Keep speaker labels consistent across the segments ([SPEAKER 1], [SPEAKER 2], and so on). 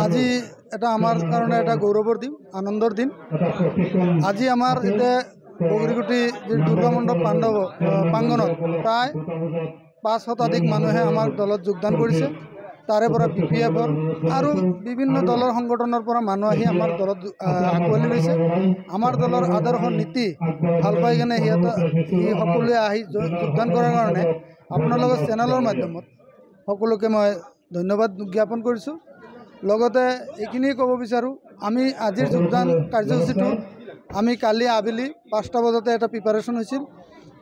[SPEAKER 1] আজি এটা আমার কারণে এটা গৌরবর দিন, আনন্দর দিন। আজি আমার এতে বগরিগুটি যে দুর্গা মণ্ডপ প্রাঙ্গণত প্রায় 5 শতাধিক মানুহে আমার দলত যোগদান করেছে। তারে পৰা BPFৰ আৰু বিভিন্ন দলৰ সংগঠনৰ পৰা মানুহ আহি আমাৰ দলত আকোৱালি লৈছে। আমাৰ দলৰ আদৰ্শ নীতি ভাল পাই কেনে সকলোৱে আহি যোগদান কৰাৰ কাৰণে আপোনালোকৰ চেনেলৰ মাধ্যমত সকলোকে মই ধন্যবাদ জ্ঞাপন কৰিছোঁ। লগতে এইখিনি ক'ব বিচাৰোঁ, আমি আজিৰ যোগদান কাৰ্যসূচীটো আমি কালি আবেলি 5টা বজাতে এটা প্ৰিপাৰেশ্যন হৈছিল।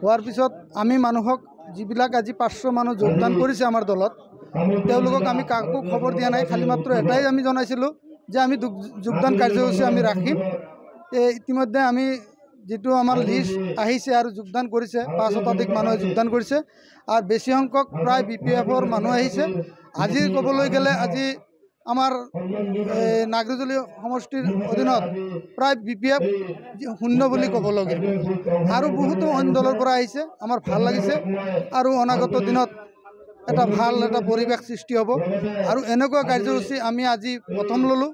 [SPEAKER 1] হোৱাৰ পিছত আমি মানুহক যিবিলাক আজি 500 মানুহ যোগদান কৰিছে আমাৰ দলত, তেওঁলোকক আমি কাকো খবৰ দিয়া নাই। খালি মাত্ৰ এটাই আমি জনাইছিলোঁ যে আমি যোগদান কাৰ্যসূচী আমি ৰাখিম। ইতিমধ্যে আমি যেটো আমাৰ লিষ্ট আহিছে আৰু যোগদান কৰিছে 5 শতাধিক মানুহে যোগদান কৰিছে আৰু বেছি সংখ্যক প্ৰায় BPFৰ মানুহ আহিছে। আজি ক'বলৈ গ'লে আজি আমাৰ নাগৰিজুলি সমষ্টিৰ অধীনত প্ৰায় BPF 0 বুলি ক'ব লাগে আৰু বহুতো অন্য দলৰ পৰা আহিছে। আমাৰ ভাল লাগিছে আৰু অনাগত দিনত এটা ভাল এটা পৰিৱেশ সৃষ্টি হ'ব আৰু এনেকুৱা কাৰ্যসূচী আমি আজি প্ৰথম ল'লোঁ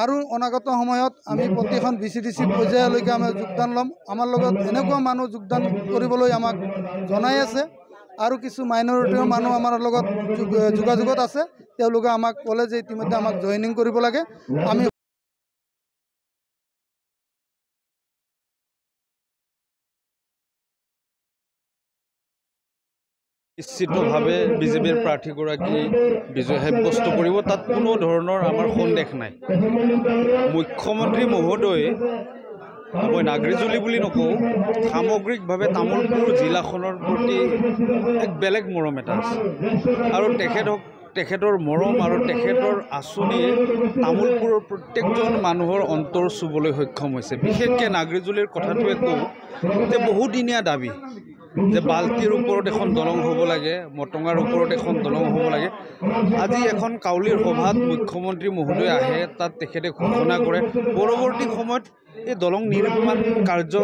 [SPEAKER 1] আৰু অনাগত সময়ত আমি প্ৰতিখন BCDC পৰ্যায়লৈকে আমি যোগদান ল'ম। আমাৰ লগত এনেকুৱা মানুহ যোগদান কৰিবলৈ আমাক জনাই আছে আৰু কিছু মাইনৰিটিৰ মানুহ আমাৰ লগত যোগাযোগত আছে। তেওঁলোকে আমাক ক'লে যে ইতিমধ্যে আমাক জইনিং কৰিব লাগে। আমি
[SPEAKER 2] নিশ্চিতভাৱে বিজেপিৰ প্ৰাৰ্থীগৰাকী বিজয় সাব্যস্ত কৰিব, তাত কোনো ধৰণৰ আমাৰ সন্দেহ নাই। মুখ্যমন্ত্ৰী মহোদয় মই নাগৰিজুলি বুলি নকওঁ, সামগ্ৰিকভাৱে তামোলপুৰ জিলাখনৰ প্ৰতি এক বেলেগ মৰম এটা আছে আৰু তেখেতৰ মৰম আৰু তেখেতৰ আঁচনিয়ে তামোলপুৰৰ প্ৰত্যেকজন মানুহৰ অন্তৰ চুবলৈ সক্ষম হৈছে। বিশেষকৈ নাগৰিজুলিৰ কথাটোৱে কওঁ যে বহুদিনীয়া দাবী যে বাল্টিৰ ওপৰত এখন দলং হ'ব লাগে, মটঙাৰ ওপৰত এখন দলং হ'ব লাগে। আজি এখন কাউলীৰ সভাত মুখ্যমন্ত্ৰী মহোদয় আহে, তাত তেখেতে ঘোষণা কৰে। পৰৱৰ্তী সময়ত এই দলং নিৰ্মাণ কাৰ্য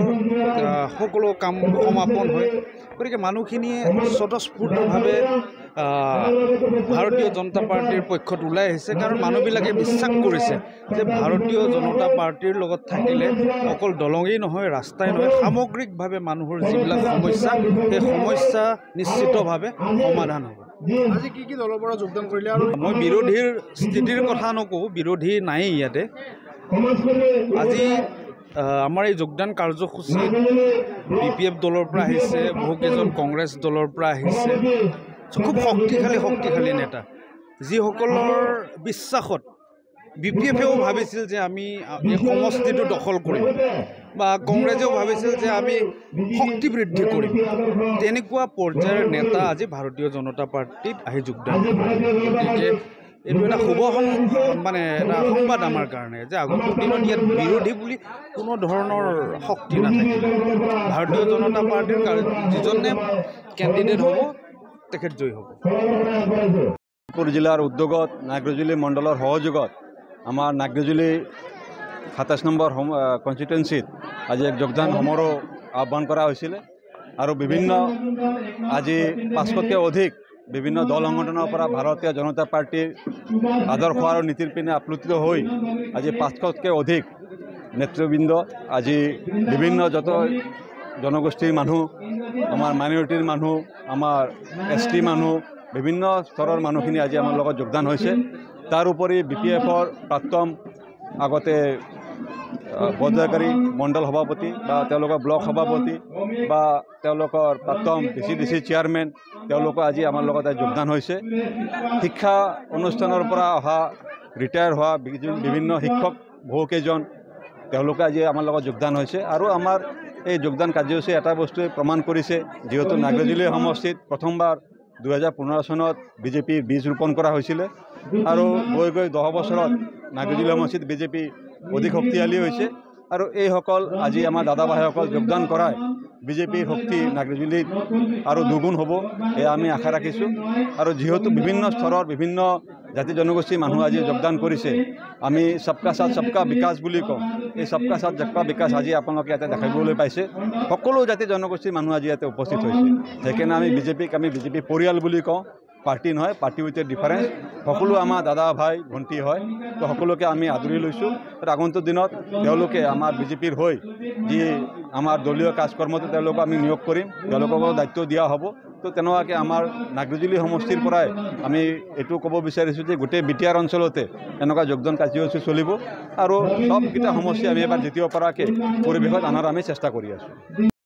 [SPEAKER 2] সকলো কাম সমাপন হয়। গতিকে মানুহখিনিয়ে স্বতঃস্ফূৰ্তভাৱে ভাৰতীয় জনতা পাৰ্টিৰ পক্ষত ওলাই আহিছে, কাৰণ মানুহবিলাকে বিশ্বাস কৰিছে যে ভাৰতীয় জনতা পাৰ্টিৰ লগত থাকিলে অকল দলঙেই নহয়, ৰাস্তাই নহয়, সামগ্ৰিকভাৱে মানুহৰ যিবিলাক সমস্যা, সেই সমস্যা নিশ্চিতভাৱে সমাধান হ'ব।
[SPEAKER 3] আজি কি দলৰ পৰা যোগদান কৰিলে? আৰু
[SPEAKER 2] মই বিৰোধীৰ স্থিতিৰ কথা নকওঁ, বিৰোধী নাই ইয়াতে। আজি আমাৰ এই যোগদান কাৰ্যসূচীত BPF দলৰ পৰা আহিছে, বহুকেইজন কংগ্ৰেছ দলৰ পৰা আহিছে, খুব শক্তিশালী নেতা, যিসকলৰ বিশ্বাসত BPFেও ভাবিছিল যে আমি এই সমষ্টিটো দখল কৰিম বা কংগ্ৰেছেও ভাবিছিল যে আমি শক্তি বৃদ্ধি কৰিম। তেনেকুৱা পৰ্যায়ৰ নেতা আজি ভাৰতীয় জনতা পাৰ্টিত আহি যোগদান কৰিছে। গতিকে এইটো এটা শুভ এটা সংবাদ আমাৰ কাৰণে যে আগন্তুক দিনত ইয়াত বিৰোধী বুলি কোনো ধৰণৰ শক্তি নাথাকিব। ভাৰতীয় জনতা পাৰ্টিৰ যিজনে কেণ্ডিডেট হ'ব তেখেত জয়ী হ'ব।
[SPEAKER 4] নাগপুৰ জিলাৰ উদ্যোগত নাগৰিজুলি মণ্ডলৰ সহযোগত আমাৰ নাগৰিজুলি 27 নম্বৰ কনষ্টিটুৱেঞ্চিত আজি এক যোগদান সমাৰোহ আহ্বান কৰা হৈছিলে আৰু বিভিন্ন আজি 500তকৈ অধিক বিভিন্ন দল সংগঠনৰ পৰা ভাৰতীয় জনতা পাৰ্টিৰ আদৰ্শ আৰু নীতিৰ পিনে আপ্লুত হৈ আজি 500তকৈ অধিক নেতৃবৃন্দ, আজি বিভিন্ন যত জনগোষ্ঠীৰ মানুহ, আমাৰ মাইনৰিটিৰ মানুহ, আমাৰ ST মানুহ, বিভিন্ন স্তৰৰ মানুহখিনি আজি আমাৰ লগত যোগদান হৈছে। তাৰ উপৰি BPFৰ প্ৰাক্তন আগতে পৰ্যায়কাৰী মণ্ডল সভাপতি বা তেওঁলোকৰ ব্লক সভাপতি বা তেওঁলোকৰ প্ৰাক্তন BCDC চেয়াৰমেন, তেওঁলোকে আজি আমাৰ লগত যোগদান হৈছে। শিক্ষা অনুষ্ঠানৰ পৰা অহা ৰিটায়াৰ হোৱা বিভিন্ন শিক্ষক বহুকেইজন, তেওঁলোকে আজি আমাৰ লগত যোগদান হৈছে। আৰু আমাৰ এই যোগদান কাৰ্যসূচী এটা বস্তুৱে প্ৰমাণ কৰিছে, যিহেতু নাগৰিজুলি সমষ্টিত প্ৰথমবাৰ 2015 চনত বিজেপিৰ বীজ ৰোপণ কৰা হৈছিলে আৰু গৈ 10 বছৰত নাগৰিজুলি সমষ্টিত বিজেপি অধিক শক্তিশালী হৈছে। আৰু এইসকল আজি আমাৰ দাদা ভাইসকল যোগদান কৰাই বিজেপিৰ শক্তি নাগৰিজুলিত আৰু দুগুণ হ'ব, এয়া আমি আশা ৰাখিছোঁ। আৰু যিহেতু বিভিন্ন স্তৰৰ বিভিন্ন জাতি জনগোষ্ঠীৰ মানুহ আজি যোগদান কৰিছে, আমি সবকা সাথ সবকা বিকাশ বুলি কওঁ। এই সবকা সাথ সবকা বিকাশ আজি আপোনালোকে ইয়াতে দেখিবলৈ পাইছে। সকলো জাতি জনগোষ্ঠীৰ মানুহ আজি ইয়াতে উপস্থিত হৈছে। সেইকাৰণে আমি বিজেপি পৰিয়াল বুলি কওঁ পাৰ্টি নহয়, পাৰ্টি উইথ এ ডিফাৰেঞ্চ। সকলো আমাৰ দাদা ভাই ভণ্টি হয়, তো সকলোকে আমি আদৰি লৈছোঁ। আগন্তুক দিনত তেওঁলোকে আমাৰ বিজেপিৰ হৈ যি আমাৰ দলীয় কাজকৰ্মটো তেওঁলোকক আমি নিয়োগ কৰিম, তেওঁলোককো দায়িত্ব দিয়া হ'ব। তো তেনেকুৱাকৈ আমাৰ নাগ্ৰিজুলি সমষ্টিৰ পৰাই আমি এইটো ক'ব বিচাৰিছোঁ যে গোটেই বিটিআৰ অঞ্চলতে এনেকুৱা যোগদান কাৰ্যসূচী চলিব আৰু সবকেইটা সমষ্টি আমি এবাৰ জিতিব পৰাকৈ পৰিৱেশত অনাৰ আমি চেষ্টা কৰি আছোঁ।